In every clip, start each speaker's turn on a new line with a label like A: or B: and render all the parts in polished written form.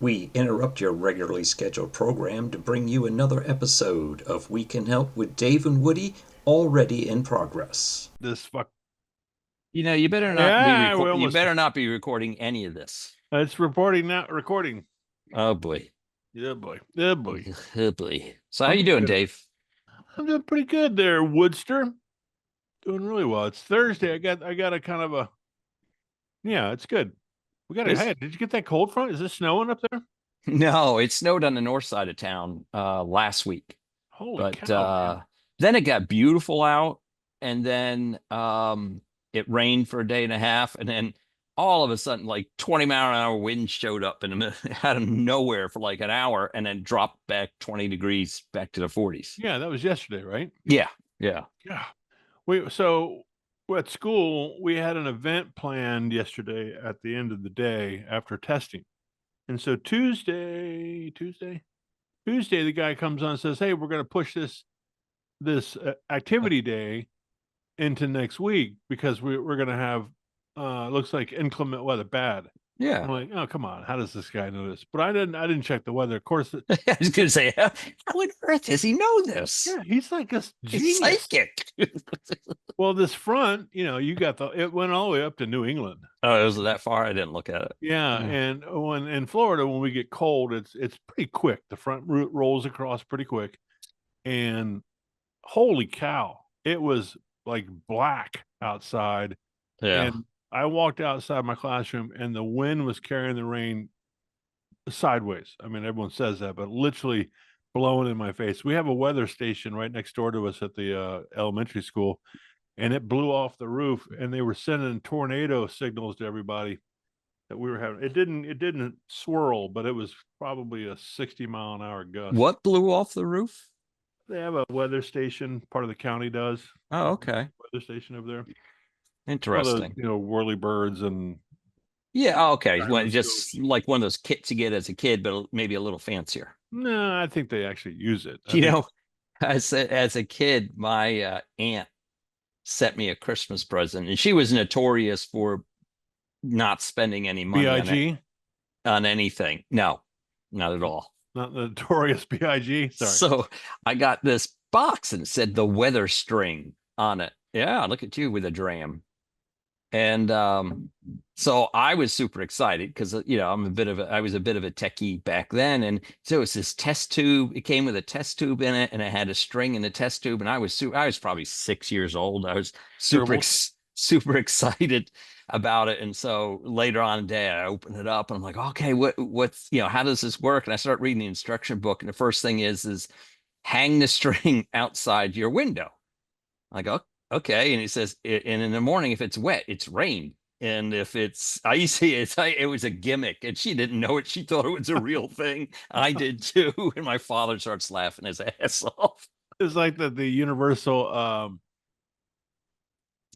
A: We interrupt your regularly scheduled program to bring you another episode of We Can Help with Dave and Woody, already in progress.
B: This fuck.
C: You better not be
B: Yeah, we
C: you
B: almost.
C: better not be recording any of this.
B: It's reporting, not recording.
C: Oh boy.
B: Yeah, boy. Yeah, boy.
C: Oh boy. So how
B: I'm
C: you
B: doing
C: doing,
B: good.
C: Dave?
B: I'm doing pretty good there, Woodster. Doing really well. It's Thursday. I got a kind of a. Yeah, it's good. We got a.
C: This
B: Hey, did you get that cold front? Is it snowing up there?
C: No, it snowed on the north side of town last week.
B: Holy
C: But
B: cow, man!
C: then it got beautiful out, and then it rained for a day and a half, and then all of a sudden, like 20-mile-an-hour wind showed up in the middle, out of nowhere for like an hour, and then dropped back 20 degrees back to the 40s.
B: Yeah, that was yesterday, right?
C: Yeah, yeah.
B: Yeah. So at school we had an event planned yesterday at the end of the day after testing, and so Tuesday, the guy comes on and says, "Hey, we're going to push this activity day into next week because we're going to have looks like inclement weather, bad."
C: Yeah.
B: I'm like, "Oh, come on, how does this guy know this?" But I didn't check the weather. Of course,
C: I was going to say, how on earth does he know this?
B: yeah, he's like a
C: He's
B: genius.
C: psychic.
B: Well, this front, you got it went all the way up to New England.
C: Oh, it was that far? I didn't look at it.
B: Yeah,
C: Yeah.
B: and when in Florida, when we get cold, it's pretty quick. The front root rolls across pretty quick, and holy cow, it was like black outside.
C: Yeah.
B: And I walked outside my classroom, and the wind was carrying the rain sideways. I mean, everyone says that, but literally blowing in my face. We have a weather station right next door to us at the elementary school, and it blew off the roof, and they were sending tornado signals to everybody that we were having. It didn't swirl, but it was probably a 60-mile-an-hour gust.
C: What blew off the roof?
B: They have a weather station, part of the county does.
C: Oh, okay.
B: Weather station over there. One of those,
C: Interesting.
B: whirly birds and
C: Yeah, oh, okay. Well,
B: sirens
C: just like one of those kits you get as a kid, but maybe a little fancier.
B: no, I think they actually use it. I
C: You
B: think
C: know, as a kid, my aunt sent me a Christmas present, and she was notorious for not spending any money on it,
B: BIG,
C: on anything. No, not at all.
B: not the notorious BIG. Sorry.
C: So I got this box and it said the weather string on it. Yeah, look at you with a dram. And so I was super excited because I was a bit of a techie back then, and so it's this test tube. It came with a test tube in it, and it had a string in the test tube. And I was probably 6 years old. I was
B: Gerbils.
C: super excited about it. And so later on in the day, I opened it up, and I'm like, okay, what's how does this work? And I start reading the instruction book, and the first thing is hang the string outside your window. I go, okay. And he says, and in the morning, if it's wet, it's rain. And if it's icy, it was a gimmick. And she didn't know it. She thought it was a real thing. I did too. And my father starts laughing his ass off.
B: It's like the universal.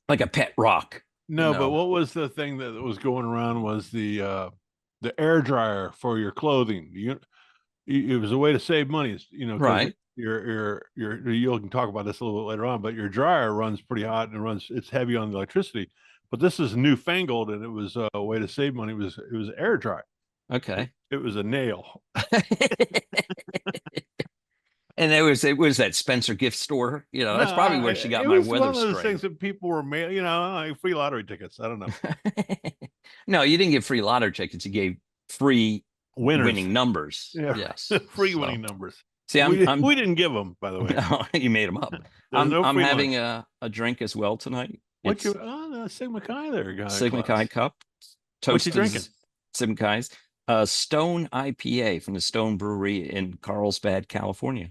C: Like a pet rock,
B: No, but what was the thing that was going around was the air dryer for your clothing. It was a way to save money, because
C: Right.
B: you can talk about this a little bit later on, but your dryer runs pretty hot and it's heavy on the electricity. But this is newfangled, and it was a way to save money. It was air dry.
C: Okay.
B: It was a nail.
C: And it was that Spencer gift store. That's probably where she got
B: It
C: my
B: was one
C: weather
B: of those
C: string.
B: things that people were made, like free lottery tickets. I don't know.
C: No, you didn't get free lottery tickets. You gave free
B: Winners.
C: winning numbers.
B: Yeah.
C: Yes.
B: Free
C: So,
B: winning numbers.
C: see,
B: We didn't give them, by the way.
C: no, you made them up.
B: There's no
C: I'm
B: free
C: having
B: lunch.
C: a drink as well tonight.
B: What
C: It's
B: the Sigma Chi there, guy?
C: Sigma Chi
B: Class.
C: Cup,
B: What you drinking?
C: toasted Sigma Chi's, Stone IPA from the Stone Brewery in Carlsbad, California.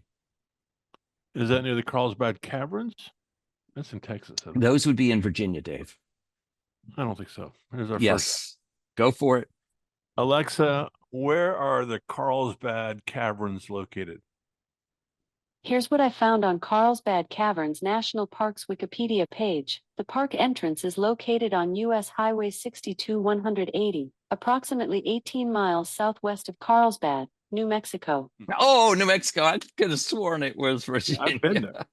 B: Is that near the Carlsbad Caverns? That's in Texas.
C: Those would be in Virginia, Dave.
B: I don't think so. Here's our first.
C: Yes, go for it.
B: Alexa, where are the Carlsbad Caverns located?
D: Here's what I found on Carlsbad Caverns National Park's Wikipedia page. The park entrance is located on U.S. Highway 62-180, approximately 18 miles southwest of Carlsbad, New Mexico.
C: Oh, New Mexico. I could have sworn it was Virginia.
B: I've been there.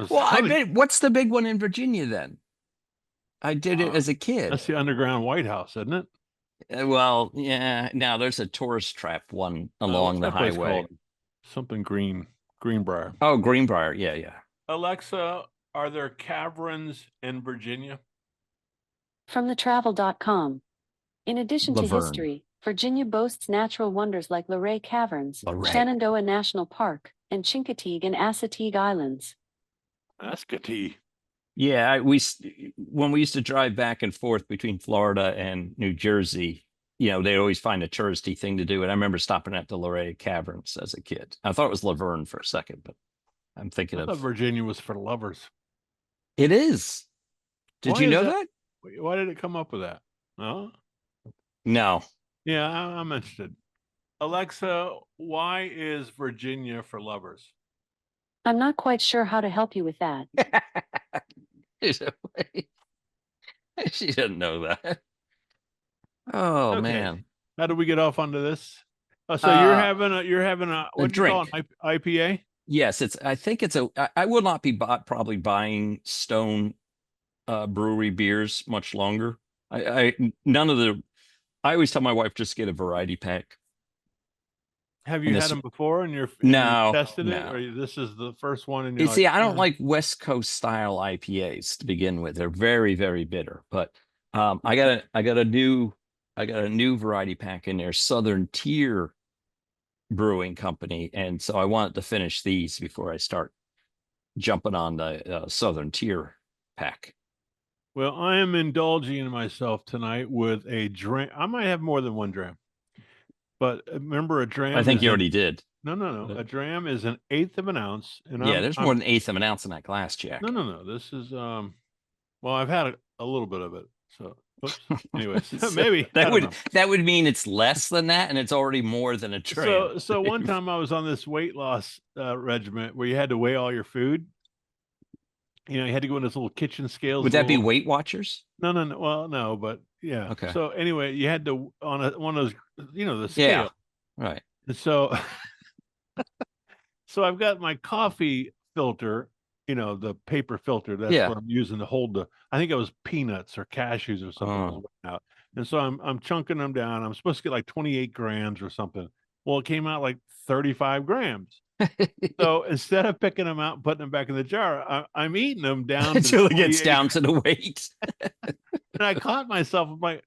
C: Well, I bet. What's the big one in Virginia then? I did it as a kid.
B: That's the underground White House, isn't it?
C: Well, yeah. Now there's a tourist trap one
B: What's
C: along the
B: that place
C: highway.
B: called? Something Greenbrier.
C: Oh, Greenbrier. Yeah, yeah.
B: Alexa, are there caverns in Virginia?
D: From thetravel.com. In addition to
C: Laverne.
D: history, Virginia boasts natural wonders like Luray Caverns,
C: Luray.
D: Shenandoah National Park, and Chincoteague and Assateague Islands.
B: Ascotee.
C: Yeah, when we used to drive back and forth between Florida and New Jersey, they always find a touristy thing to do. And I remember stopping at the Luray Caverns as a kid. I thought it was Laverne for a second, but I'm thinking
B: I thought
C: of
B: Virginia was for lovers.
C: it is. Did
B: Why
C: you
B: is
C: know that?
B: Why did it come up with that? No?
C: No.
B: Yeah, I'm interested. Alexa, why is Virginia for lovers?
D: I'm not quite sure how to help you with that.
C: She doesn't know that. Oh
B: Okay.
C: man.
B: How do we get off onto this? Oh, so you're having a what do you call
C: drink.
B: it? IPA?
C: Yes, I think it's I will not be probably buying Stone brewery beers much longer. I always tell my wife just get a variety pack.
B: Have you had them before and you
C: No,
B: tested it,
C: no.
B: or this is the first one? And
C: You
B: you're
C: see,
B: like,
C: I don't like West Coast style IPAs to begin with. They're very, very bitter. But I got a new variety pack in there, Southern Tier Brewing Company, and so I wanted to finish these before I start jumping on the Southern Tier pack.
B: Well, I am indulging myself tonight with a dram. I might have more than one dram, but remember, a dram.
C: I think you already did.
B: No. A dram is 1/8 of an ounce, and
C: there's more than 1/8 of an ounce in that glass, Jack.
B: No. This is well, I've had a little bit of it, so oops. Anyways, so maybe
C: that would mean it's less than that, and it's already more than a dram.
B: So one time I was on this weight loss regiment where you had to weigh all your food. You had to go in this little kitchen scales.
C: Would that be Weight Watchers?
B: No. Well, no, but yeah.
C: Okay.
B: So anyway, you had to on one of those, the scale.
C: Yeah. Right.
B: And so, so I've got my coffee filter, the paper filter. That's what I'm using to hold I think it was peanuts or cashews or something out. And so I'm chunking them down. I'm supposed to get like 28 grams or something. Well, it came out like 35 grams. So instead of picking them out and putting them back in the jar, I'm eating them down
C: until it gets down to the weight.
B: And I caught myself. I'm like,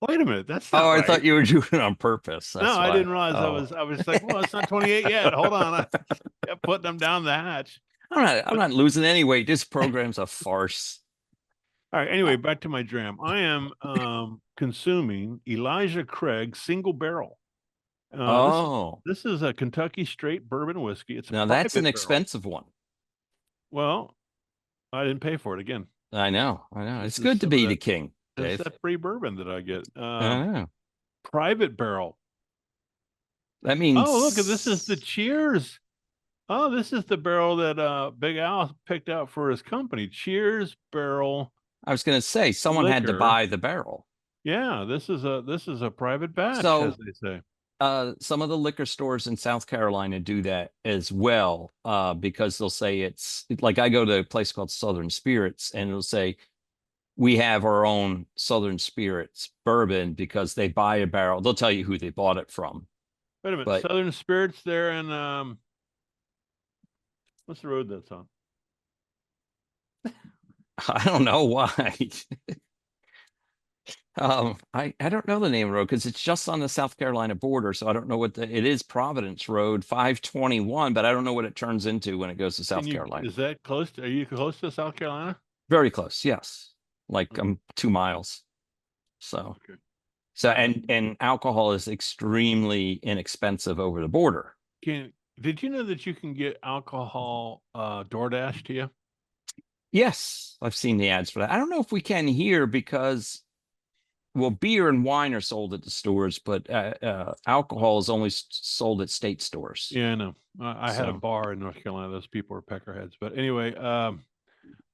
B: wait a minute, that's not
C: right.
B: I
C: thought you were doing it on purpose.
B: No, I didn't realize I was like, well, it's not 28 yet. Hold on. I kept putting them down the hatch.
C: I'm not losing any weight. This program's a farce.
B: All right. Anyway, back to my dram. I am consuming Elijah Craig single barrel. This is a Kentucky straight bourbon whiskey. It's
C: now that's an expensive one.
B: Well, I didn't pay for it again.
C: I know. It's good to be the king. Dave.
B: It's that free bourbon that I get.
C: I know.
B: Private barrel.
C: That means.
B: Oh, look! This is the Cheers. Oh, this is the barrel that Big Al picked out for his company. Cheers barrel.
C: I was going to say someone had to buy the barrel.
B: Yeah, this is a private batch,
C: as
B: they say.
C: Some of the liquor stores in South Carolina do that as well, because they'll say it's like I go to a place called Southern Spirits, and it'll say we have our own Southern Spirits bourbon because they buy a barrel. They'll tell you who they bought it from.
B: Wait a minute, Southern Spirits there in what's the road that's on?
C: I don't know why. I don't know the name of the road because it's just on the South Carolina border. So I don't know what it is. Providence Road 521, but I don't know what it turns into when it goes to South Carolina.
B: Is that close? Are you close to South Carolina?
C: Very close. Yes. Like I'm 2 miles. So, and alcohol is extremely inexpensive over the border.
B: Did you know that you can get alcohol DoorDash to you?
C: Yes, I've seen the ads for that. I don't know if we can here because, well, beer and wine are sold at the stores, but alcohol is only sold at state stores.
B: Yeah, I know. I had a bar in North Carolina. Those people were peckerheads. But anyway,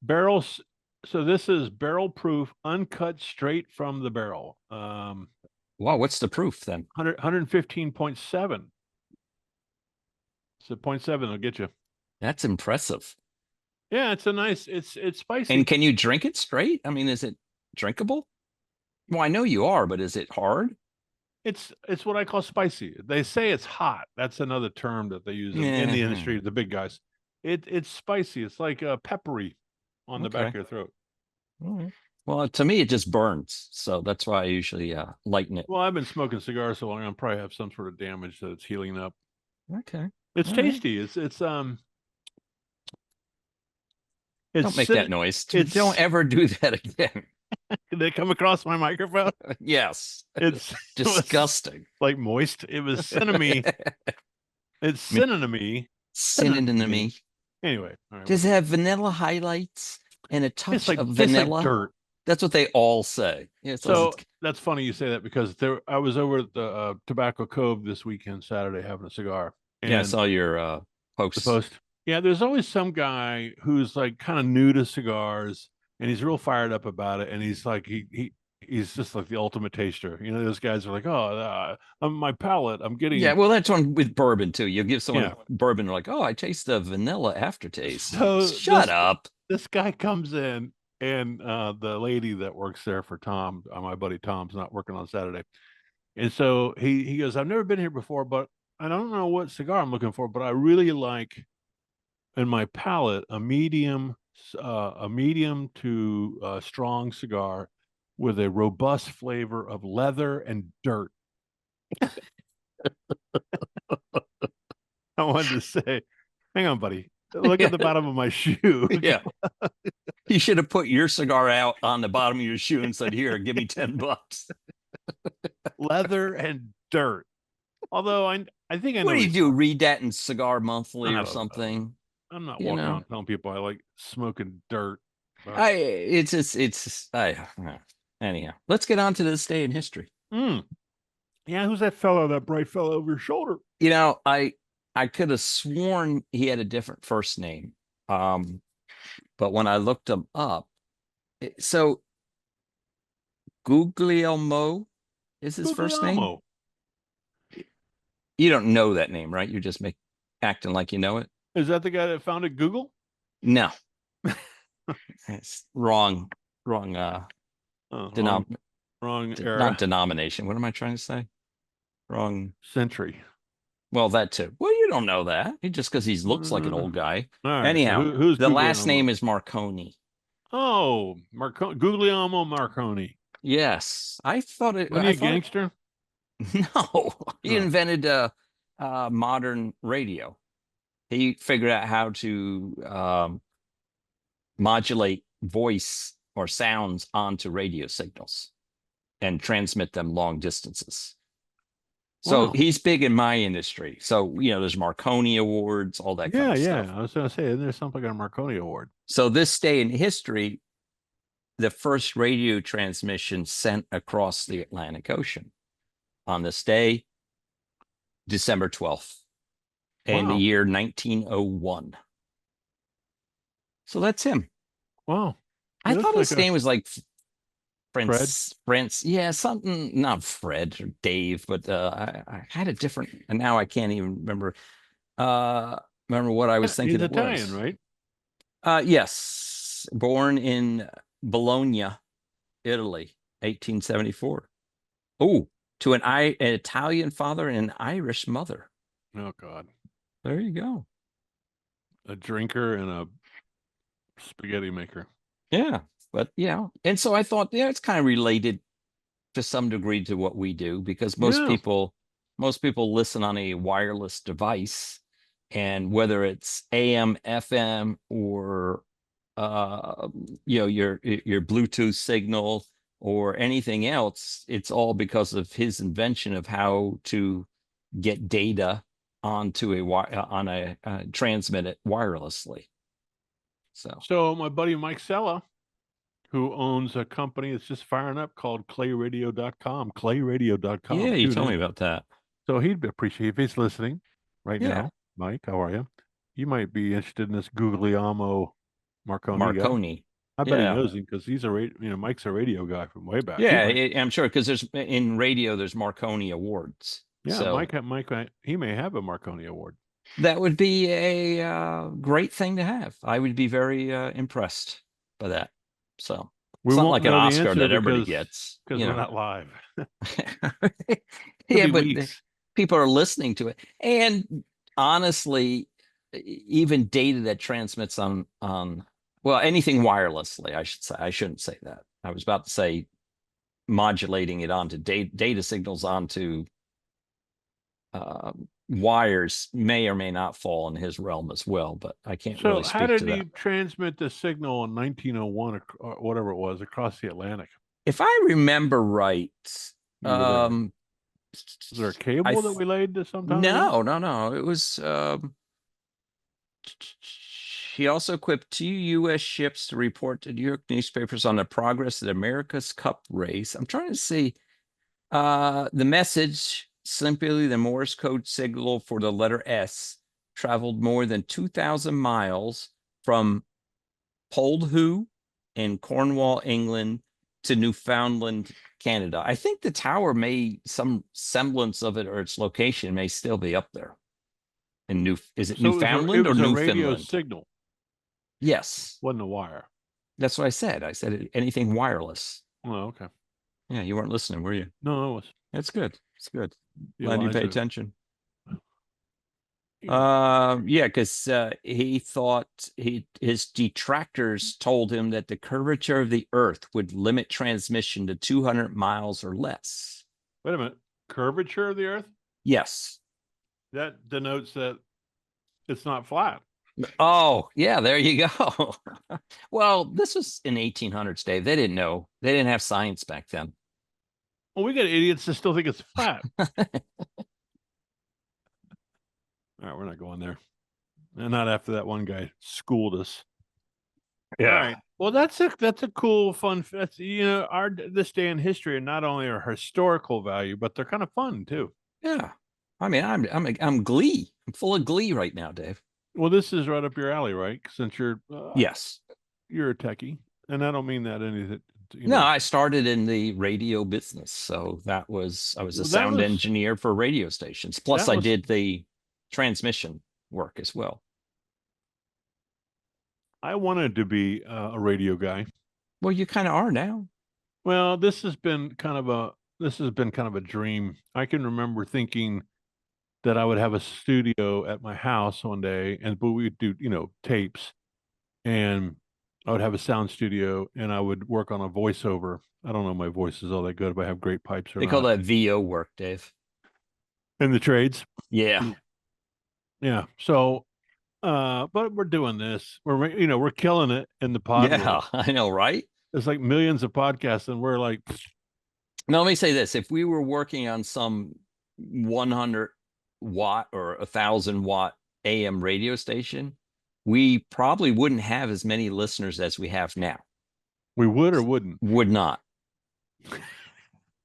B: barrels. So this is barrel proof, uncut straight from the barrel.
C: Wow, what's the proof then?
B: 115.7. So 0.7 will get you.
C: That's impressive.
B: Yeah, it's spicy.
C: And can you drink it straight? I mean, is it drinkable? Well, I know you are, but is it hard?
B: It's what I call spicy. They say it's hot. That's another term that they use in the industry, the big guys. It's spicy. It's like peppery on the back of
C: Okay.
B: your throat.
C: All right. Well, to me, it just burns. So that's why I usually lighten it.
B: Well, I've been smoking cigars so long, I'll probably have some sort of damage that it's healing up.
C: Okay.
B: It's
C: All right.
B: tasty. It's
C: Don't make
B: cin-
C: that noise.
B: it's
C: Don't ever do that again.
B: Did they come across my microphone?
C: Yes.
B: It's
C: Disgusting.
B: like moist. It was cinnamon. It's cinnamon.
C: Cinnamon.
B: Anyway, all right,
C: Does it have vanilla highlights and a touch of
B: tastes
C: vanilla?
B: like dirt.
C: That's what they all say. Yeah,
B: So that's funny you say that, because I was over at the Tobacco Cove this weekend, Saturday, having a cigar. And
C: yeah, I saw your
B: the
C: post.
B: post. Yeah, there's always some guy who's like kind of new to cigars, and he's real fired up about it. And he's like, he's just like the ultimate taster. You know, those guys are like, oh, my palate, I'm getting.
C: Yeah, well, that's one with bourbon too. You give someone
B: Yeah.
C: bourbon, like, oh, I taste the vanilla aftertaste.
B: So
C: Shut up.
B: This guy comes in, and the lady that works there for Tom, my buddy Tom's not working on Saturday. And so he goes, I've never been here before, but I don't know what cigar I'm looking for, but I really like in my palate a medium to strong cigar with a robust flavor of leather and dirt. I wanted to say, hang on, buddy. Look at the bottom of my shoe.
C: Yeah. You should have put your cigar out on the bottom of your shoe and said, here, give me $10.
B: Leather and dirt. Although I think I know.
C: What do you do? Read that in Cigar Monthly
B: I
C: or
B: don't
C: something?
B: I'm not
C: You
B: walking
C: know.
B: around telling people I like smoking dirt. But
C: Anyhow, let's get on to this day in history.
B: Yeah, who's that fellow, that bright fellow over your shoulder?
C: You know, I could have sworn he had a different first name. But when I looked him up, so Guglielmo is his first name.
B: Guglielmo.
C: You don't know that name, right? You're just acting like you know it.
B: Is that the guy that founded Google?
C: No. It's wrong.
B: Wrong era.
C: Not denomination. What am I trying to say? Wrong
B: Century.
C: Well, that too. Well, you don't know that. Just because he looks like an old guy.
B: All right,
C: Anyhow,
B: so who's
C: the last
B: Guglielmo?
C: name is Marconi.
B: Oh, Guglielmo Marconi.
C: Yes, I thought it.
B: Wasn't he a gangster?
C: No, he invented modern radio. He figured out how to modulate voice or sounds onto radio signals and transmit them long distances. So
B: Wow.
C: he's big in my industry. So, there's Marconi Awards, all that kind of stuff.
B: I was going to say, there's something like a Marconi Award.
C: So this day in history, the first radio transmission sent across the Atlantic Ocean on this day, December 12th, in the year 1901. So that's him.
B: Wow.
C: I thought his name was like Fred? Yeah, something, not Fred or Dave, but I had a different, and now I can't even remember what I was thinking.
B: He's Italian,
C: right? Yes. Born in Bologna, Italy, 1874. Oh, to an Italian father and an Irish mother.
B: Oh, God.
C: There you go.
B: A drinker and a spaghetti maker.
C: Yeah. But, and so I thought, it's kind of related to some degree to what we do, because most people listen on a wireless device, and whether it's AM, FM, or your Bluetooth signal or anything else, it's all because of his invention of how to get data onto transmit it wirelessly.
B: So my buddy Mike Sella, who owns a company that's just firing up called clayradio.com. Clayradio.com.
C: Yeah, you told me about that.
B: So he'd appreciate if he's listening right now. Mike, how are you? You might be interested in this Guglielmo Marconi. Guy. I bet he knows him, because he's Mike's a radio guy from way back.
C: Yeah, I'm sure, because in radio there's Marconi Awards.
B: Yeah,
C: so
B: Mike, he may have a Marconi Award.
C: That would be a great thing to have. I would be very impressed by that. So
B: We
C: It's not
B: won't
C: like an
B: know the
C: Oscar
B: answer
C: that everybody
B: because
C: gets.
B: we're
C: You know.
B: not live.
C: Yeah,
B: be
C: but
B: weeks.
C: people are listening to it. And honestly, even data that transmits on well, anything wirelessly, I should say. I shouldn't say that. I was about to say modulating it onto data signals onto wires may or may not fall in his realm as well, but I can't
B: So
C: really
B: how
C: speak
B: did
C: to
B: he
C: that.
B: transmit the signal in 1901 or whatever it was across the Atlantic?
C: If I remember right,
B: You were there.
C: um,
B: Was there a
C: I
B: cable that
C: th-
B: we laid this sometime ago?
C: no. It was he also equipped 2 U.S. ships to report to New York newspapers on the progress of the America's Cup race. I'm trying to see the message, simply the Morse code signal for the letter S, traveled more than 2,000 miles from Poldhu in Cornwall, England, to Newfoundland, Canada. I think the tower some semblance of it or its location may still be up there. Is it
B: So it
C: Newfoundland or
B: was a radio
C: Newfoundland?
B: signal,
C: Yes,
B: wasn't a wire.
C: that's what I said. I said anything wireless.
B: Oh, okay.
C: Yeah, you weren't listening, were you?
B: No, it was
C: That's good. It's good.
B: the
C: Glad you pay
B: Elijah.
C: attention.
B: Yeah.
C: Yeah, because he thought his detractors told him that the curvature of the Earth would limit transmission to 200 miles or less.
B: Wait a minute. Curvature of the Earth?
C: Yes.
B: That denotes that it's not flat.
C: Oh, yeah, there you go. Well, this was in 1800s, Dave. They didn't know. They didn't have science back then.
B: Well, we got idiots that still think it's flat. All right, we're not going there. And not after that one guy schooled us. All right. Well, that's a cool, fun. That's our this day in history, and not only are historical value, but they're kind of fun too.
C: Yeah. I mean, I'm glee. I'm full of glee right now, Dave.
B: Well, this is right up your alley, right? Since you're
C: Yes.
B: you're a techie, and I don't mean that anything.
C: No, I started in the radio business, so I was a sound engineer for radio stations. Plus, I did the transmission work as well.
B: I wanted to be a radio guy.
C: Well, you kind of are now.
B: Well, this has been kind of a dream. I can remember thinking that I would have a studio at my house one day, but we'd do tapes, and I would have a sound studio, and I would work on a voiceover. I don't know if my voice is all that good, if I have great pipes or
C: They
B: not.
C: call that VO work, Dave.
B: In the trades.
C: Yeah.
B: Yeah. So, but we're doing this. We're killing it in the pod.
C: Yeah, I know, right?
B: There's like millions of podcasts, and we're like.
C: Now, let me say this: if we were working on some 100-watt or 1,000-watt AM radio station, we probably wouldn't have as many listeners as we have now.
B: We would or wouldn't?
C: Would not.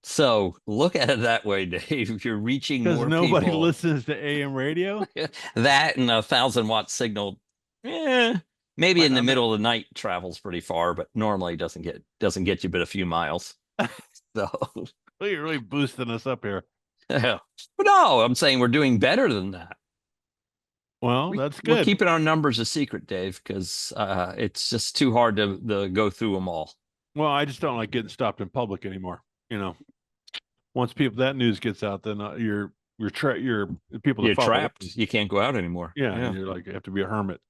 C: So look at it that way, Dave. You're reaching more people.
B: Because nobody listens to AM radio.
C: That and a 1,000-watt signal, maybe in the middle of the night travels pretty far, but normally doesn't get you but a few miles. So
B: well, you're really boosting us up here.
C: But no, I'm saying we're doing better than that.
B: Well, that's good.
C: We're keeping our numbers a secret, Dave, because it's just too hard to go through them all.
B: Well, I just don't like getting stopped in public anymore. Once that news gets out, then you're people.
C: You're trapped. You can't go out anymore.
B: Yeah. You're like, you have to be a hermit.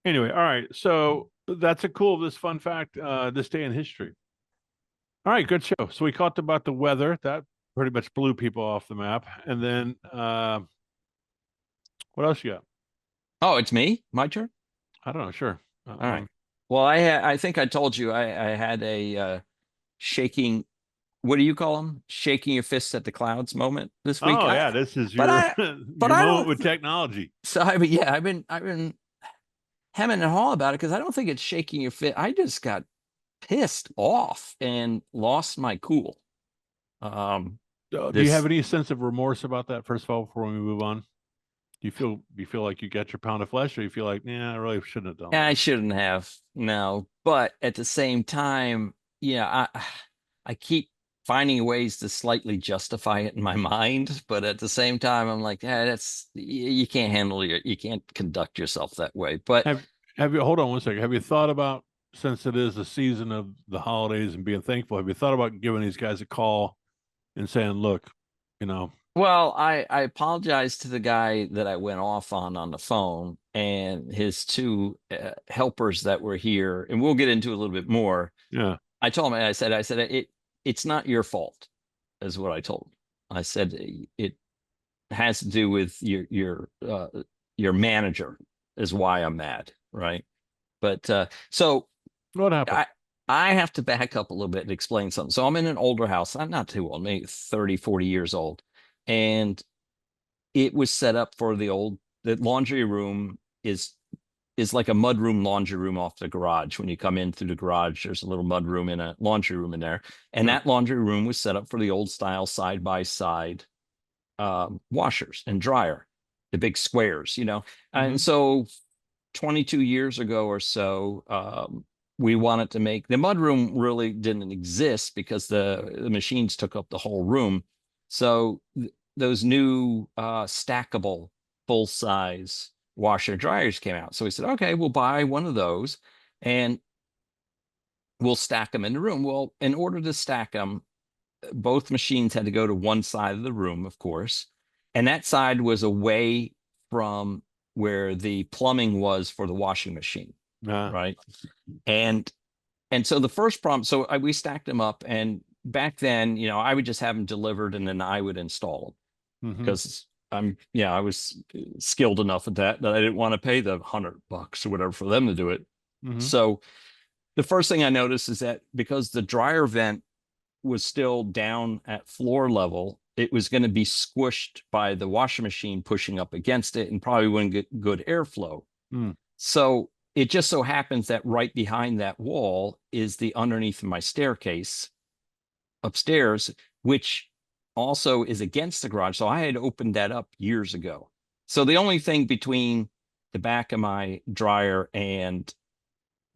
B: Anyway, all right. So that's this fun fact. This day in history. All right, good show. So we talked about the weather. That pretty much blew people off the map. And then what else you got?
C: Oh, it's me? My turn?
B: I don't know. Sure.
C: All right. Well, I think I told you I had a shaking. What do you call them? Shaking your fists at the clouds moment this week.
B: Oh yeah, this is your moment with technology.
C: So I've been hemming and hawing about it because I don't think it's shaking your fist. I just got pissed off and lost my cool.
B: Do you have any sense of remorse about that? First of all, before we move on, do you feel like you got your pound of flesh, or you feel like, I really shouldn't have done that?
C: I shouldn't have. No, but at the same time, I keep finding ways to slightly justify it in my mind, but at the same time, I'm like, you can't handle you can't conduct yourself that way. But
B: have you hold on one second? Have you thought about since it is the season of the holidays and being thankful, have you thought about giving these guys a call and saying, look, you know,
C: Well, I apologized to the guy that I went off on the phone and his two helpers that were here, and we'll get into a little bit more.
B: yeah,
C: I told him, I said, it's not your fault, is what I told him. I said it has to do with your manager is why I'm mad, right? But so
B: what happened?
C: I have to back up a little bit and explain something. So I'm in an older house. I'm not too old, maybe 30, 40 years old. And it was set up for the laundry room is like a mudroom laundry room off the garage. When you come in through the garage, there's a little mudroom and a laundry room in there. And
B: Yeah.
C: that laundry room was set up for the old style side by side washers and dryer, the big squares, you know. And so 22 years ago or so, we wanted to make the mudroom really didn't exist because the machines took up the whole room. So those new stackable full size washer dryers came out. So we said, okay, we'll buy one of those and we'll stack them in the room. Well, in order to stack them, both machines had to go to one side of the room, of course, and that side was away from where the plumbing was for the washing machine, right? And so the first problem, so we stacked them up, and back then, you know, I would just have them delivered and then I would install them because I was skilled enough at that I didn't want to pay the $100 or whatever for them to do it. So the first thing I noticed is that because the dryer vent was still down at floor level, it was going to be squished by the washing machine pushing up against it and probably wouldn't get good airflow. So it just so happens that right behind that wall is the underneath of my staircase upstairs, which also is against the garage. So I had opened that up years ago. So the only thing between the back of my dryer and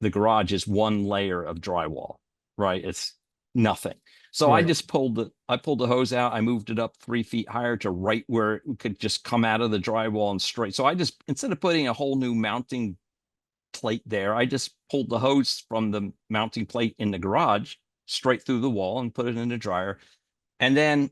C: the garage is one layer of drywall, right? It's nothing. So I just pulled the hose out. I moved it up 3 feet higher to right where it could just come out of the drywall and straight. So I just, instead of putting a whole new mounting plate there, I just pulled the hose from the mounting plate in the garage straight through the wall and put it in the dryer. And then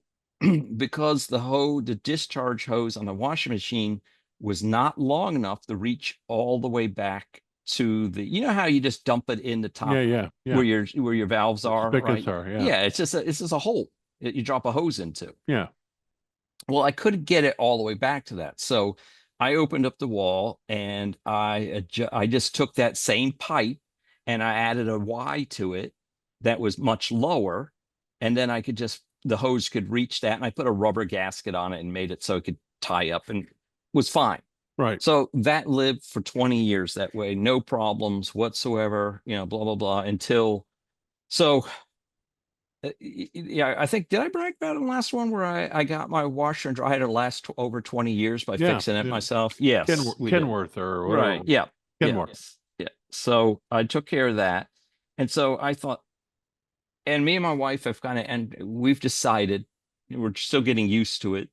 C: because the discharge hose on the washing machine was not long enough to reach all the way back to the, you know how you just dump it in the top where your valves are, right? It's just a hole that you drop a hose into. Well, I couldn't get it all the way back to that, so I opened up the wall and I just took that same pipe and I added a Y to it that was much lower, and then the hose could reach that, and I put a rubber gasket on it and made it so it could tie up and was fine.
B: Right.
C: So that lived for 20 years that way, no problems whatsoever, you know, blah, blah, blah, until, so, I think, did I brag about it in the last one where I got my washer and dryer? I had it last over 20 years by fixing it myself? Yes.
B: Kenworth or whatever.
C: Right, yeah.
B: Kenworth.
C: Yeah. So I took care of that. And so I thought, and me and my wife have and we've decided, we're still getting used to it,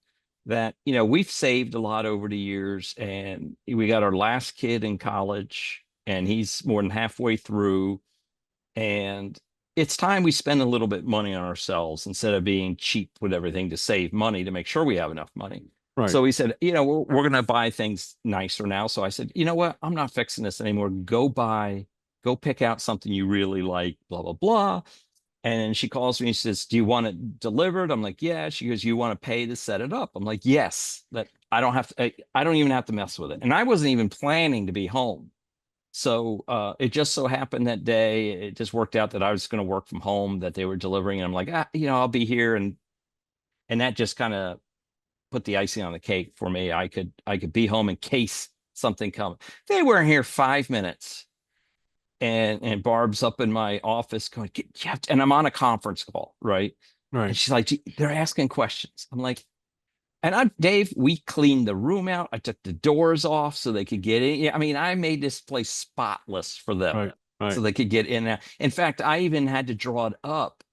C: that, you know, we've saved a lot over the years, and we got our last kid in college and he's more than halfway through, and it's time we spend a little bit money on ourselves instead of being cheap with everything to save money to make sure we have enough money.
B: Right.
C: So we said, you know, we're going to buy things nicer now. So I said, you know what? I'm not fixing this anymore. Go pick out something you really like, blah, blah, blah. And she calls me and she says, do you want it delivered? I'm like, yeah. She goes, you want to pay to set it up? I'm like, yes, that I don't even have to mess with it. And I wasn't even planning to be home. So it just so happened that day, it just worked out that I was going to work from home, that they were delivering. And I'm like, you know, I'll be here. And that just kind of put the icing on the cake for me. I could be home in case something comes. They weren't here 5 minutes. And Barb's up in my office going, and I'm on a conference call, right? And she's like, they're asking questions. I'm like, Dave, we cleaned the room out. I took the doors off so they could get in. I mean, I made this place spotless for them so they could get in. In fact, I even had to draw it up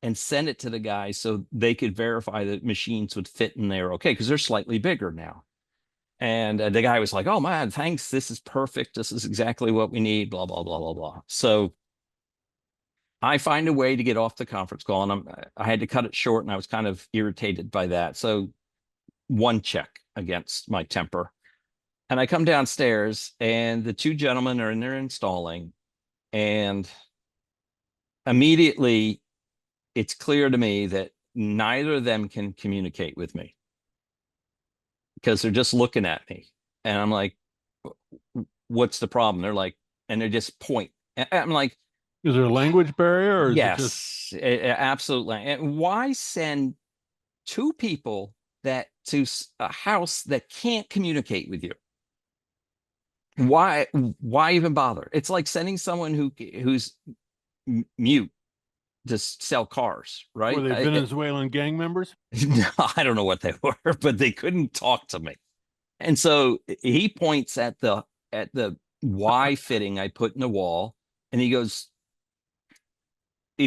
C: and send it to the guys so they could verify that machines would fit in there. Okay. Cause they're slightly bigger now. And the guy was like, oh man, thanks. This is perfect. This is exactly what we need. Blah, blah, blah, blah, blah. So I find a way to get off the conference call, and I had to cut it short, and I was kind of irritated by that. So one check against my temper. And I come downstairs, and the two gentlemen are in there installing, and immediately it's clear to me that neither of them can communicate with me because they're just looking at me. And I'm like, what's the problem? They're like, and they just point. I'm like,
B: Is there a language barrier, or is it just
C: yes, absolutely. And why send two people to a house that can't communicate with you? Why even bother? It's like sending someone who's mute to sell cars, right?
B: were they Venezuelan gang members?
C: No, I don't know what they were, but they couldn't talk to me. And so he points at the Y fitting I put in the wall, and he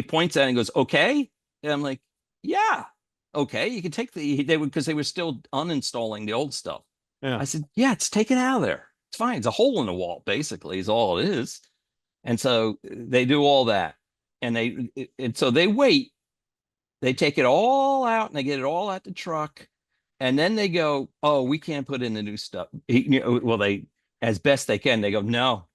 C: points at it and goes, okay. And I'm like, yeah, okay. You can take because they were still uninstalling the old stuff.
B: Yeah.
C: I said, yeah, it's taken out of there. It's fine. It's a hole in the wall, basically, is all it is. And so they do all that. And so they wait. They take it all out and they get it all out the truck. And then they go, oh, we can't put in the new stuff. Well, they, as best they can, they go, no.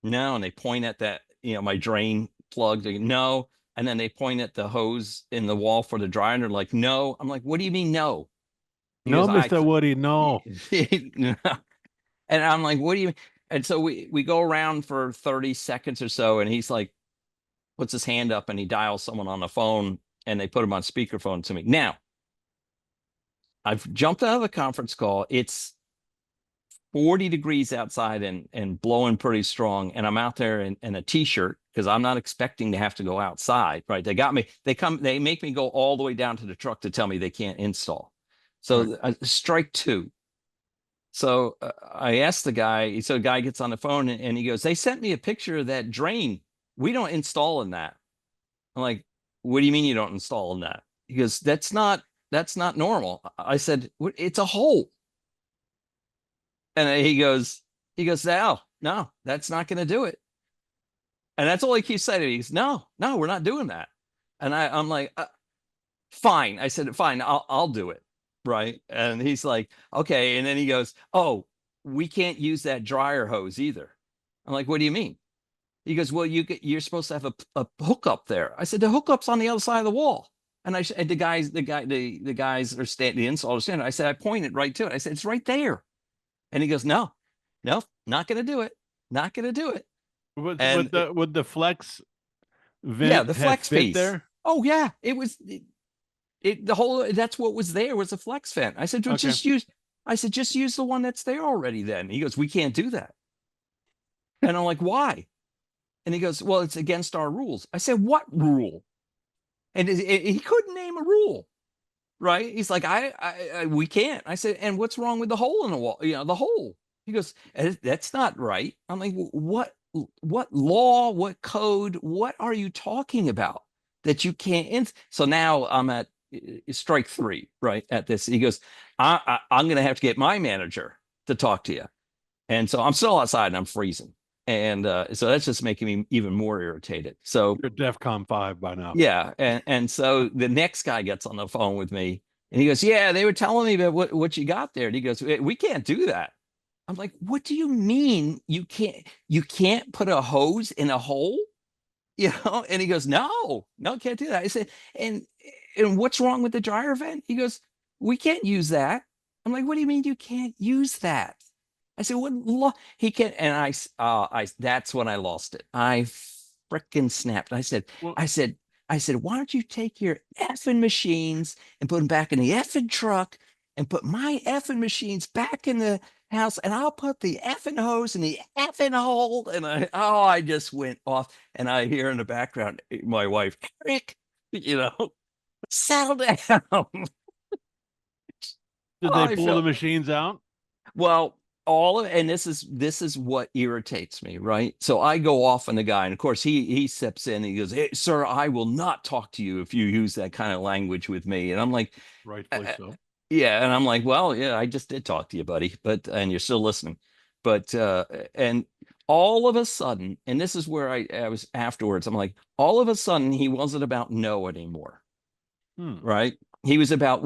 C: And they point at that, my drain plug. They go, no. And then they point at the hose in the wall for the dryer. And they're like, no. I'm like, what do you mean, no?
B: No, Mr. Woody, no.
C: And I'm like, what do you mean? And so we go around for 30 seconds or so. And he's like, puts his hand up and he dials someone on the phone, and they put him on speakerphone to me. Now, I've jumped out of the conference call. It's 40 degrees outside and blowing pretty strong. And I'm out there in a t-shirt because I'm not expecting to have to go outside, right? They got me. They make me go all the way down to the truck to tell me they can't install. So strike two. So I asked the guy, so the guy gets on the phone and he goes, they sent me a picture of that drain. We don't install in that. I'm like, what do you mean you don't install in that? He goes, that's not normal. I said, it's a hole. And he goes, no, that's not going to do it. And that's all he keeps saying. He goes, no, we're not doing that. And I'm like, fine. I said, fine, I'll do it. Right. And he's like, okay. And then he goes, oh, we can't use that dryer hose either. I'm like, what do you mean? He goes, well, you're supposed to have a hookup there. I said, the hookup's on the other side of the wall. And the guys are standing, the installers standing. I said, I pointed right to it. I said, it's right there. And he goes, no, not going to do it. Not going to do it.
B: Would the flex vent
C: yeah, the flex
B: fit
C: piece
B: there?
C: Oh yeah, it was the whole, that's what was there was a flex vent. I said, well,
B: Okay.
C: just use the one that's there already then. He goes, we can't do that. And I'm like, why? And he goes, well, it's against our rules. I said, what rule? And he couldn't name a rule. Right? He's like, we can't. I said, and what's wrong with the hole in the wall? The hole. He goes, that's not right. I'm like, what law, what code, what are you talking about that you can't? So now I'm at strike three, right? At this, he goes, I'm going to have to get my manager to talk to you. And so I'm still outside and I'm freezing. And so that's just making me even more irritated. So
B: you're DEFCON 5 by now.
C: Yeah. And so the next guy gets on the phone with me and he goes, yeah, they were telling me about what you got there. And he goes, we can't do that. I'm like, what do you mean you can't put a hose in a hole? And he goes, no, can't do that. I said, and what's wrong with the dryer vent? He goes, we can't use that. I'm like, what do you mean you can't use that? I said, what he can, and I that's when I lost it. I frickin' snapped. I said, why don't you take your effing machines and put them back in the effing truck and put my effing machines back in the house, and I'll put the effing hose in the effing hole. And I just went off, and I hear in the background my wife, Eric, settle down.
B: Did they pull the machines out?
C: Well, and this is what irritates me, right? So I go off on the guy, and of course he steps in and he goes, hey, sir, I will not talk to you if you use that kind of language with me. And I'm like,
B: rightfully so.
C: Yeah. And I'm like, well, yeah, I just did talk to you, buddy, and you're still listening. But and all of a sudden, and this is where I was afterwards, I'm like, all of a sudden he wasn't about no anymore, right? He was about,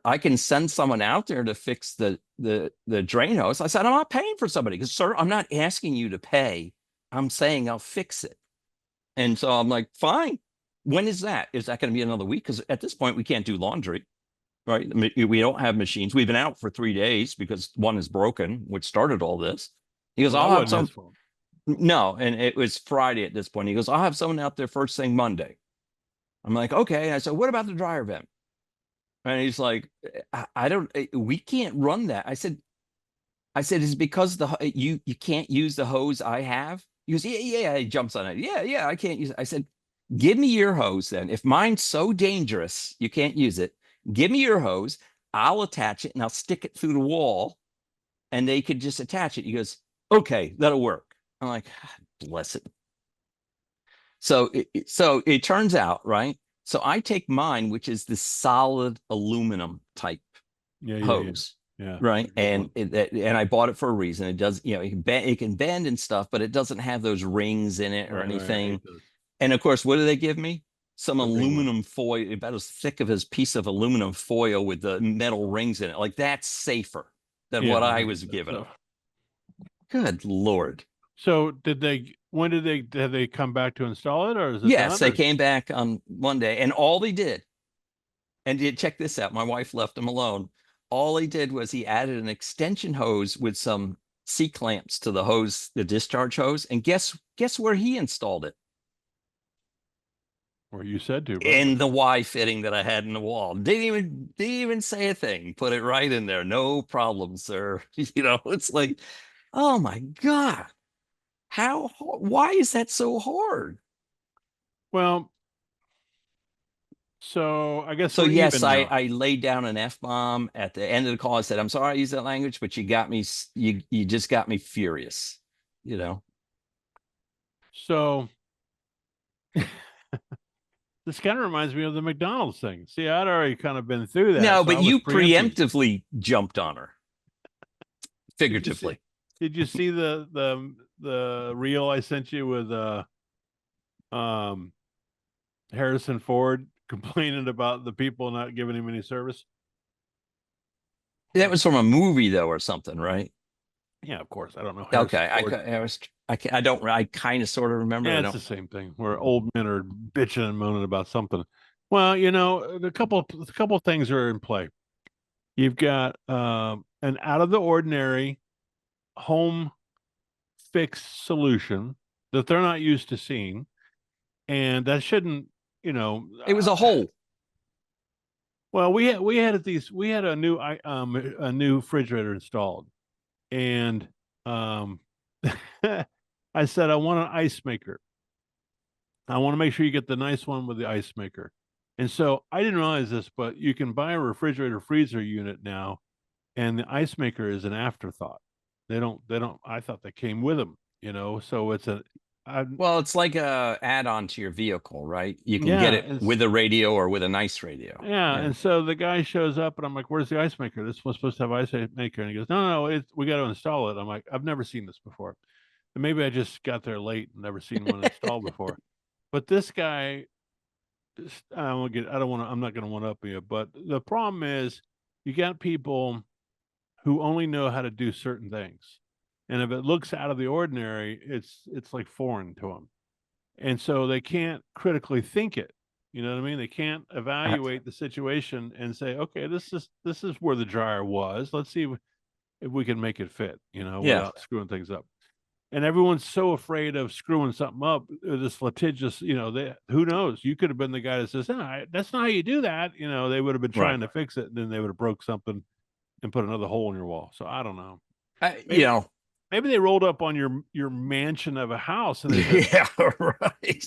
C: I can send someone out there to fix the drain hose. I said, I'm not paying for somebody because, sir, I'm not asking you to pay. I'm saying I'll fix it. And so I'm like, fine. When is that? Is that going to be another week? Because at this point, we can't do laundry, right? We don't have machines. We've been out for 3 days because one is broken, which started all this. He goes,
B: Well, that
C: I'll have
B: wasn't
C: some.
B: his fault.
C: No, and it was Friday at this point. He goes, I'll have someone out there first thing Monday. I'm like, okay. And I said, what about the dryer vent? And he's like, I don't, we can't run that. I said, it's because you can't use the hose I have. He goes, yeah. He jumps on it. Yeah, I can't use it. I said, give me your hose then. If mine's so dangerous, you can't use it. Give me your hose. I'll attach it and I'll stick it through the wall and they could just attach it. He goes, okay, that'll work. I'm like, bless it. So it turns out, right? So I take mine, which is the solid aluminum type hose.
B: Yeah.
C: Right. And I bought it for a reason. It does, it can bend and stuff, but it doesn't have those rings in it or anything. And of course, what do they give me? Some aluminum foil, about as thick of as piece of aluminum foil with the metal rings in it. Like that's safer than what I was given. So. Good Lord.
B: So when did they come back to install it, or is it
C: Yes,
B: done,
C: they came back on Monday, and all they did, and check this out, my wife left them alone. All he did was he added an extension hose with some C-clamps to the hose, the discharge hose, and guess where he installed it?
B: Where you said to,
C: in the Y fitting that I had in the wall. Didn't even say a thing. Put it right in there. No problem, sir. It's like, oh my God. Why is that so hard?
B: Well, so I guess
C: so. Yes, I laid down an F-bomb at the end of the call. I said, I'm sorry I used that language, but you got me. You just got me furious.
B: So this kind of reminds me of the McDonald's thing. See, I'd already kind of been through that.
C: No, but you preemptively jumped on her, figuratively.
B: Did you see the reel I sent you with Harrison Ford complaining about the people not giving him any service?
C: That was from a movie, though, or something, right?
B: Yeah, of course. I don't know.
C: Okay, I kind of sort of remember.
B: Yeah, it's the same thing where old men are bitching and moaning about something. Well, a couple of things are in play. You've got an out of the ordinary home fix solution that they're not used to seeing, and that shouldn't,
C: it was a hole.
B: Well, we had a new refrigerator installed, and I said I want an ice maker. I want to make sure you get the nice one with the ice maker. And so I didn't realize this, but you can buy a refrigerator freezer unit now, and the ice maker is an afterthought. They don't. I thought they came with them. So it's
C: it's like a add-on to your vehicle, right? You can get it with a radio or with a nice radio.
B: Yeah. And so the guy shows up and I'm like, where's the ice maker? This was supposed to have ice maker. And he goes, no, we got to install it. I'm like, I've never seen this before. And maybe I just got there late and never seen one installed before. But this guy, I'm not going to one up you, but the problem is you got people who only know how to do certain things. And if it looks out of the ordinary, it's like foreign to them. And so they can't critically think it. You know what I mean? They can't evaluate the situation and say, okay, this is where the dryer was. Let's see if we can make it fit, without screwing things up. And everyone's so afraid of screwing something up. This litigious, who knows? You could have been the guy that says, that's not how you do that. They would have been trying to fix it, and then they would have broke something and put another hole in your wall. So I don't know. Maybe they rolled up on your mansion of a house. And
C: yeah, right.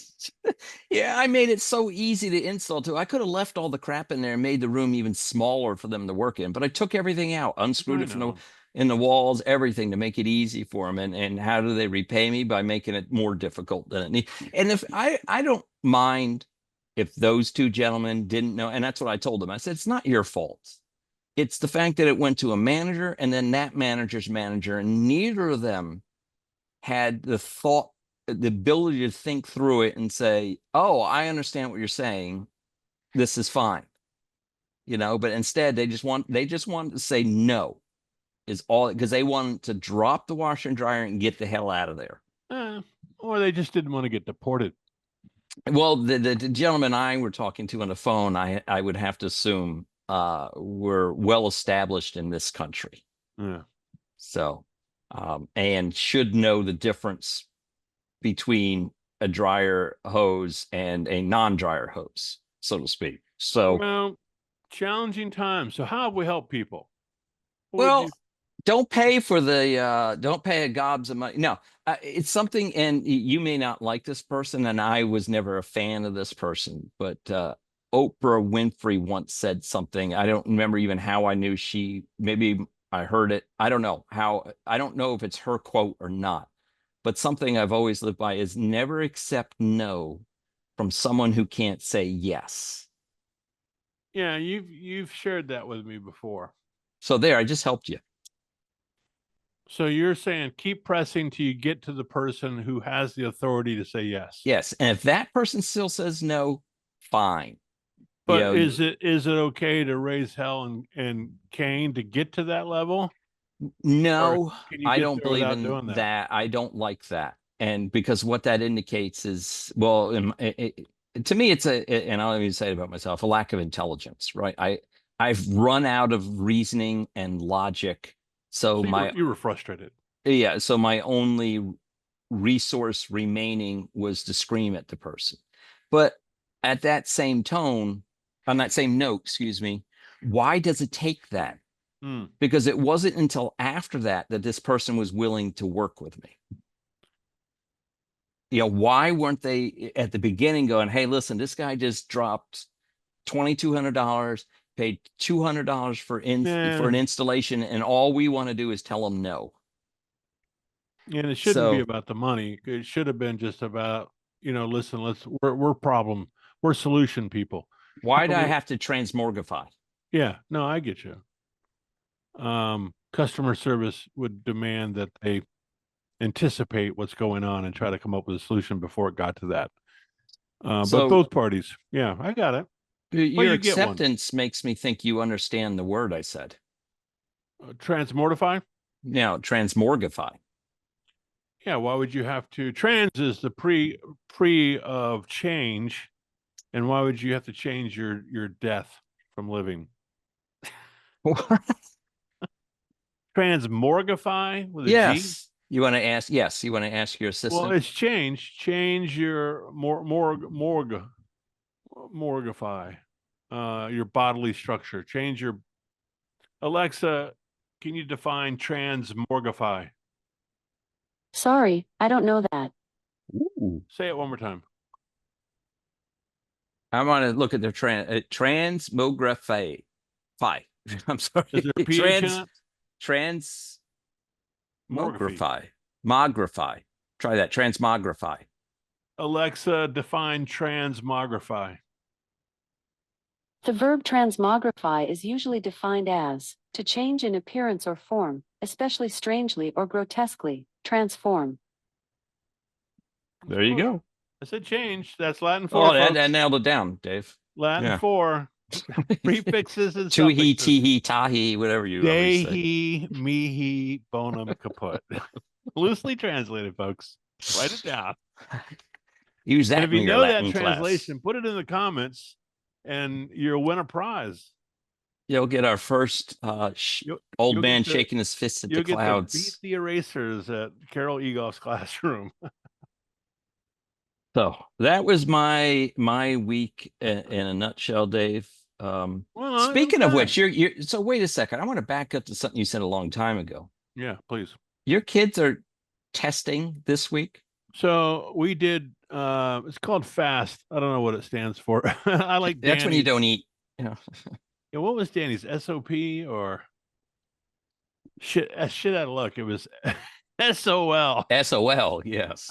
C: Yeah, I made it so easy to install too. I could have left all the crap in there and made the room even smaller for them to work in, but I took everything out, unscrewed it from in the walls, everything to make it easy for them. And how do they repay me? By making it more difficult than it needs. And if I don't mind if those two gentlemen didn't know, and that's what I told them. I said, it's not your fault. It's the fact that it went to a manager and then that manager's manager, and neither of them had the ability to think through it and say, oh, I understand what you're saying. This is fine. But instead they just wanted to say no is all, because they wanted to drop the washer and dryer and get the hell out of there.
B: Or they just didn't want to get deported.
C: Well, the gentleman I were talking to on the phone, I would have to assume were well established in this country.
B: Yeah.
C: So, and should know the difference between a dryer hose and a non-dryer hose, so to speak. So,
B: well, challenging times. So how have we helped people?
C: well, don't pay a gobs of money. No, it's something, and you may not like this person, and I was never a fan of this person, but Oprah Winfrey once said something. I don't remember even how I knew maybe I heard it. I don't know if it's her quote or not, but something I've always lived by is never accept no from someone who can't say yes.
B: Yeah, you've shared that with me before.
C: So there, I just helped you.
B: So you're saying keep pressing till you get to the person who has the authority to say yes.
C: Yes, and if that person still says no, fine.
B: But is it okay to raise hell and Cain to get to that level?
C: No, I don't believe in
B: doing
C: that. I don't like that. And because what that indicates is, well, to me, it's and I'll even say it about myself, a lack of intelligence, right? I've run out of reasoning and logic. So
B: you were frustrated.
C: Yeah. So my only resource remaining was to scream at the person. But at that same tone, on that same note, excuse me, why does it take that? Because it wasn't until after that this person was willing to work with me. Why weren't they at the beginning going, hey, listen, this guy just dropped $2,200, paid $200 for an installation, and all we want to do is tell him no.
B: And it shouldn't be about the money. It should have been just about, listen, we're solution people.
C: Why do I have to transmogrify?
B: Yeah, no, I get you. Customer service would demand that they anticipate what's going on and try to come up with a solution before it got to that. But both parties, yeah, I got it.
C: Your acceptance makes me think you understand the word I said.
B: Transmortify?
C: No, transmogrify.
B: Yeah, why would you have to? Trans is the pre of change, and why would you have to change your death from living? Transmorgify with a G?
C: You want to ask? Yes, you want to ask your assistant.
B: Well, it's change. Change your morgify, your bodily structure. Change your. Alexa, can you define transmorgify?
D: Sorry, I don't know that.
B: Ooh. Say it one more time.
C: I want to look at their transmogrify. I'm sorry.
B: Is there a PH in it?
C: Transmogrify. Mogrify. Try that. Transmogrify.
B: Alexa, define transmogrify.
D: The verb transmogrify is usually defined as to change in appearance or form, especially strangely or grotesquely, transform.
B: There you go. I said change. That's Latin for.
C: Oh, that nailed it down, Dave.
B: Latin for prefixes and
C: suffixes. Tuhi, tihi, tahi, whatever you
B: Dehi, mihi, bonum, caput. Loosely translated, folks. Write it down.
C: Use that.
B: And if you know that translation, put it in the comments, and you'll win a prize.
C: You'll get our first old man shaking his fist at the clouds.
B: You'll get to beat the erasers at Carol Egoff's classroom.
C: So that was my week in a nutshell, Dave. Speaking of which, so wait a second. I want to back up to something you said a long time ago.
B: Yeah, please.
C: Your kids are testing this week?
B: So we did, it's called FAST. I don't know what it stands for. I like
C: Danny's. That's when you don't eat.
B: Yeah, what was Danny's? SOP or shit out of luck. It was SOL.
C: SOL, yes.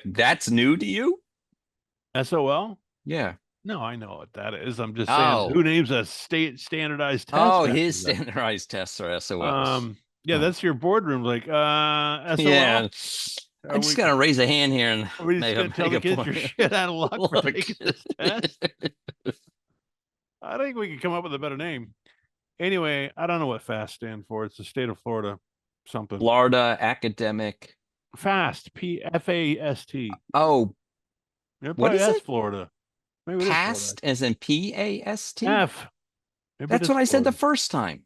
C: That's new to you?
B: SOL?
C: Yeah.
B: No, I know what that is. I'm just saying,
C: Oh,
B: who names a state standardized test
C: oh,
B: after
C: his
B: that?
C: standardized tests are SOLs.
B: Yeah,
C: Huh.
B: that's your boardroom. Like,
C: Yeah,
B: SOL.
C: I'm just gonna raise a hand here and
B: Are we just
C: make a
B: gonna tell
C: make
B: the
C: a
B: kids
C: point.
B: you're shit out of luck for
C: Look,
B: taking this test? I think we could come up with a better name. Anyway, I don't know what FAST stand for. It's the state of Florida, something.
C: Florida academic.
B: FAST, PFAST.
C: Oh,
B: It
C: what
B: probably
C: is
B: that's
C: it?
B: Florida. Maybe it is Florida.
C: Past as in PAST?
B: F. Maybe it
C: That's
B: is
C: what I said the
B: Florida.
C: first time.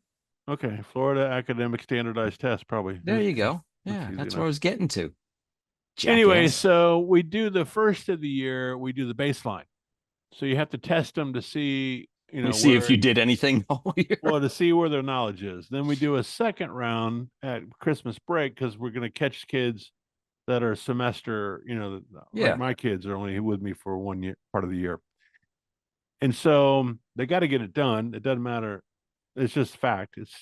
B: Okay, Florida Academic Standardized Test, probably.
C: There you go.
B: That's
C: Yeah,
B: easy
C: that's what
B: enough.
C: I was getting to.
B: Anyway,
C: Jackass.
B: so we do the first of the year, we do the baseline. So you have to test them to see,
C: We see if
B: where,
C: you did anything all year.
B: well, to see where their knowledge is. Then we do a second round at Christmas break because we're going to catch kids that are semester, like
C: Yeah.
B: my kids are only with me for 1 year, part of the year. And so they got to get it done. It doesn't matter. It's just fact. It's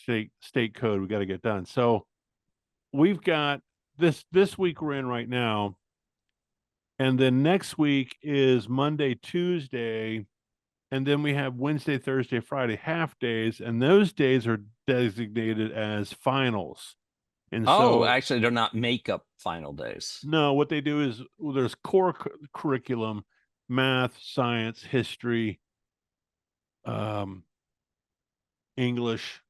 B: state code. We got to get done. So we've got this week we're in right now. And then next week is Monday, Tuesday, and then we have Wednesday, Thursday, Friday half days, and those days are designated as finals. And
C: Oh,
B: so,
C: actually, they're not makeup final days.
B: no, what they do is, well, there's core curriculum, math, science, history, English,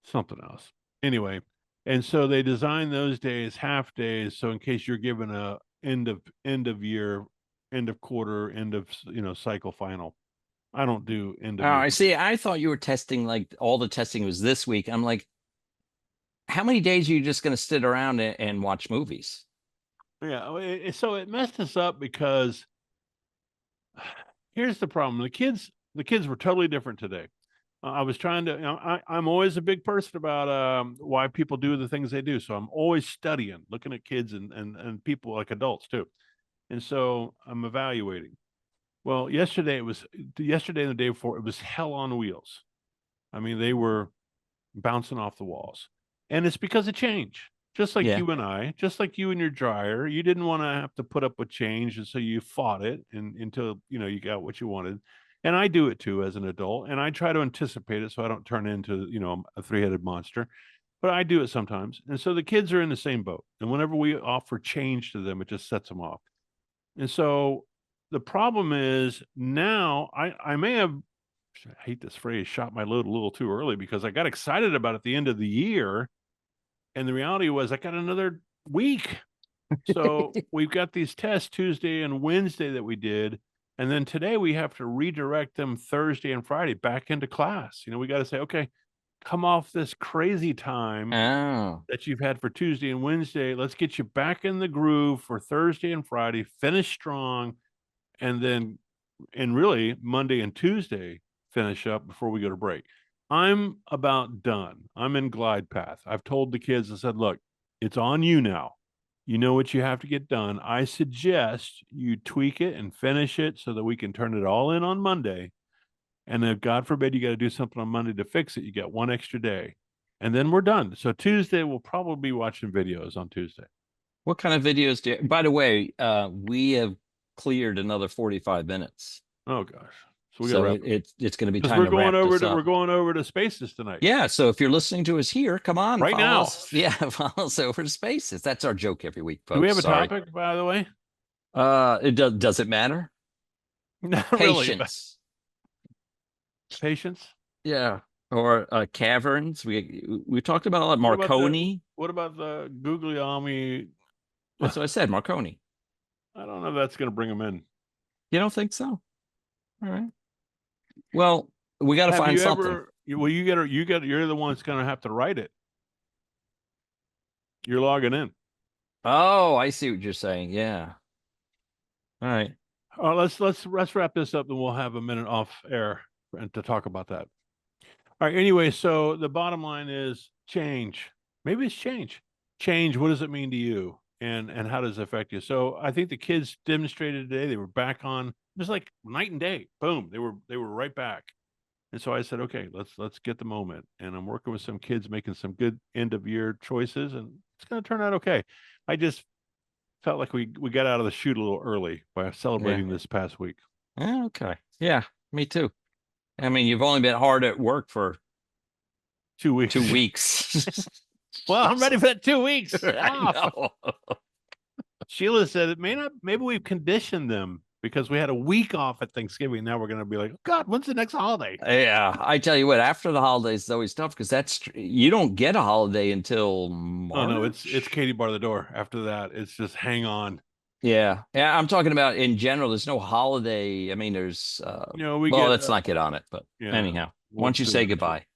B: something else. Anyway, and so they design those days half days. So in case you're given a end of year, end of quarter, end of cycle final. I don't do end
C: Oh,
B: of year.
C: I see. I thought you were testing like all the testing was this week. I'm like, how many days are you just going to sit around and watch movies?
B: Yeah, so it messed us up because here's the problem: the kids were totally different today. I was trying to, I'm always a big person about why people do the things they do. So I'm always studying, looking at kids and people like adults too. And so I'm evaluating. Well, yesterday and the day before, it was hell on wheels. I mean, they were bouncing off the walls. And it's because of change. Just like
C: Yeah.
B: you and I, just like you and your dryer, you didn't want to have to put up with change, and so you fought it until you got what you wanted. And I do it too as an adult, and I try to anticipate it so I don't turn into a three-headed monster. But I do it sometimes, and so the kids are in the same boat. And whenever we offer change to them, it just sets them off. And so the problem is now I may have, I hate this phrase, shot my load a little too early because I got excited about it at the end of the year. And the reality was I got another week. So we've got these tests Tuesday and Wednesday that we did. And then today we have to redirect them Thursday and Friday back into class. We got to say, okay, come off this crazy time
C: Oh,
B: that you've had for Tuesday and Wednesday. Let's get you back in the groove for Thursday and Friday, finish strong, and then, and really Monday and Tuesday, finish up before we go to break. I'm about done. I'm in glide path. I've told the kids, I said, look, it's on you now. You know what you have to get done. I suggest you tweak it and finish it so that we can turn it all in on Monday. And if God forbid you got to do something on Monday to fix it, you get one extra day. And then we're done. So Tuesday, we'll probably be watching videos on Tuesday.
C: what kind of videos do you, by the way, we have cleared another 45 minutes.
B: Oh gosh. So we got
C: So
B: to wrap
C: it's going to be
B: because
C: time to wrap this up.
B: we're going over to Spaces tonight.
C: Yeah, so if you're listening to us here, come on,
B: Right
C: follow
B: now.
C: us. Yeah, follow us over to Spaces. That's our joke every week, folks.
B: Do we have a
C: Sorry.
B: topic, by the way?
C: It does it matter?
B: Not really.
C: Patience.
B: Patience.
C: Yeah. Or caverns. We talked about a lot.
B: What about
C: Marconi.
B: What about the googly army?
C: That's what I said, Marconi.
B: I don't know if that's going to bring them in.
C: You don't think so? All right. Well, we got to
B: Have
C: find
B: you
C: something.
B: ever? Well, you're the one that's going to have to write it. You're logging in.
C: Oh, I see what you're saying. Yeah. All right.
B: Let's wrap this up, and we'll have a minute off air and to talk about that. All right. Anyway, so the bottom line is change. Maybe it's change. Change. What does it mean to you? And how does it affect you? So I think the kids demonstrated today. They were back on. It was like night and day. Boom. They were right back. And so I said, okay, let's get the moment. And I'm working with some kids making some good end of year choices, and it's going to turn out okay. I just felt like we got out of the chute a little early by celebrating this past week.
C: Okay. Yeah, me too. I mean, you've only been hard at work for
B: 2 weeks.
C: 2 weeks.
B: Well, I'm ready for that 2 weeks
C: I
B: off.
C: know.
B: Sheila said it may not. Maybe we've conditioned them because we had a week off at Thanksgiving. Now we're going to be like, oh, God, when's the next holiday?
C: Yeah, I tell you what, after the holidays is always tough because you don't get a holiday until March.
B: Oh no, it's Katie bar the door. After that, it's just hang on.
C: Yeah. I'm talking about in general. There's no holiday. I mean, there's
B: We
C: well,
B: get.
C: let's not get on it, but
B: Yeah,
C: anyhow,
B: we'll
C: once you
B: do
C: say
B: it.
C: goodbye,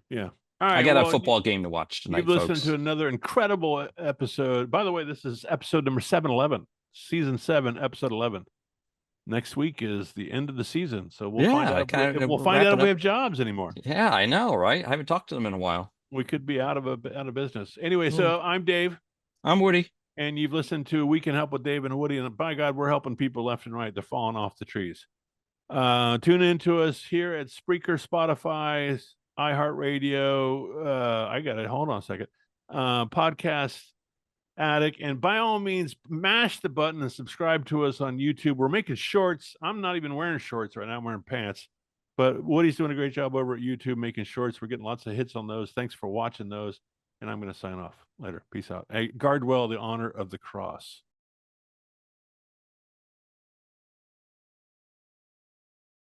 B: Yeah. All right.
C: I got a football game to watch tonight,
B: You've listened
C: folks.
B: to another incredible episode. By the way, this is episode number 711, season 7, episode 11. Next week is the end of the season, so we'll find out. We'll find out if we have jobs anymore.
C: Yeah, I know, right? I haven't talked to them in a while.
B: We could be out of business. Anyway, so I'm Dave.
C: I'm Woody.
B: And you've listened to We Can Help with Dave and Woody. And by God, we're helping people left and right. They're falling off the trees. Tune in to us here at Spreaker, Spotify, iHeartRadio. I got it. Hold on a second. Podcast Addict. And by all means, mash the button and subscribe to us on YouTube. We're making shorts. I'm not even wearing shorts right now. I'm wearing pants. But Woody's doing a great job over at YouTube making shorts. We're getting lots of hits on those. Thanks for watching those. And I'm going to sign off later. Peace out. Hey, guard well the honor of the cross.